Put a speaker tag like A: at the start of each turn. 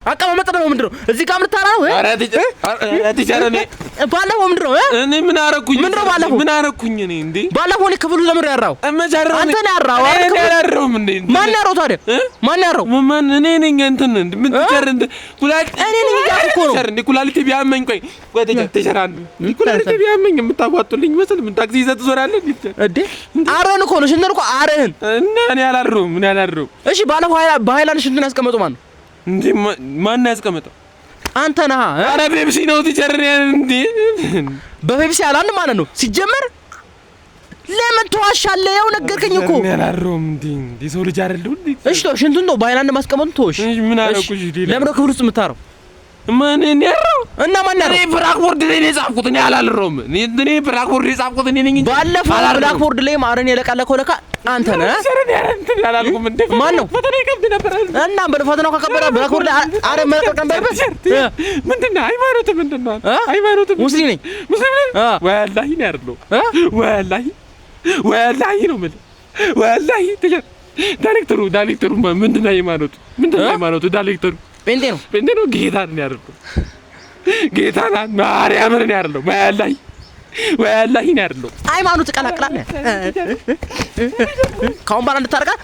A: አቀማመጥ ነው ምንድነው? እዚህ ጋር ምን ታራው?
B: ኧረ ቲቸር እኔ
A: ባለፈው ምንድነው?
B: እኔ ምን አረኩኝ?
A: ምንድነው ባለፈው?
B: ምን አረኩኝ እኔ እንዴ?
A: ባለፈው እኔ ክፍሉ ለምን ያራው?
B: አንተ
A: ነህ ያራው?
B: አላረውም እንዴ?
A: ማን ያራው ታዲያ? ማን ያራው?
B: ማን እኔ ነኝ እንትን ምን ቲቸር እንደ ኩላሊት
A: እኔ ነኝ ያልኩ እኮ ነው።
B: ቲቸር እንደ ኩላሊት ቢያመኝ ቆይ ቲቸር አንዱ ኩላሊት ቢያመኝ የምታዋጡልኝ መስል ምን ታክሲ ይዘህ ትዞራለህ ቲቸር
A: እንዴ? አረን እኮ ነው ሽንተር እኮ አረን
B: እና እኔ አላረውም።
A: እሺ ባለፈው በሃይላንድ ሽንቱን ያስቀመጠው ማን ነው?
B: እንዴ ማን ያስቀመጠው?
A: አንተ ነህ።
B: ኧረ ፔፕሲ ነው ቲቸር እንዴ?
A: በፔፕሲ አላልን ማለት ነው ሲጀመር። ለምን ትዋሻለህ? ያው ነገርከኝ እኮ
B: ያላረውም እንዴ ሰው ልጅ አይደለም እንዴ?
A: እሺ ተው ሽንቱን ነው በሃይላንድ ማስቀመጡን ተውሽ።
B: ምን አረኩሽ?
A: ለምን ነው ክፍል ውስጥ የምታረው?
B: ማን እኔ ያረው
A: እና ማን ያረው?
B: እኔ ብላክቦርድ ላይ ነው የጻፍኩት። እኔ አላልረውም። እኔ ብላክቦርድ ላይ የጻፍኩት እኔ ነኝ እንጂ
A: ባለፈው ብላክቦርድ ላይ ማረን የለቀለከው ለካ አንተ ነህ።
B: አላልኩም እንዴ?
A: ማን ነው?
B: ፈተና ይከብድ ነበር
A: እና በፈተናው ከከበደ ብላክቦርድ ላይ አረ መለቀቅ ነበር።
B: ምንድነው ሃይማኖት? ምንድነው ሃይማኖት?
A: ሙስሊም ነኝ።
B: ሙስሊም ነኝ ወላሂ ነው ያለው። ወላሂ ነው ማለት ወላሂ ዳይሬክተሩ ምንድነው ሃይማኖት? ዳይሬክተሩ ጴንጤ ነው። ጌታን ነው ያደረገው። ጌታን ማርያምን ነው ያደረገው። ወላሂ ነው ያደረገው።
A: ሃይማኖት ቀላቅላለህ ካሁን ባላ እንድታረጋት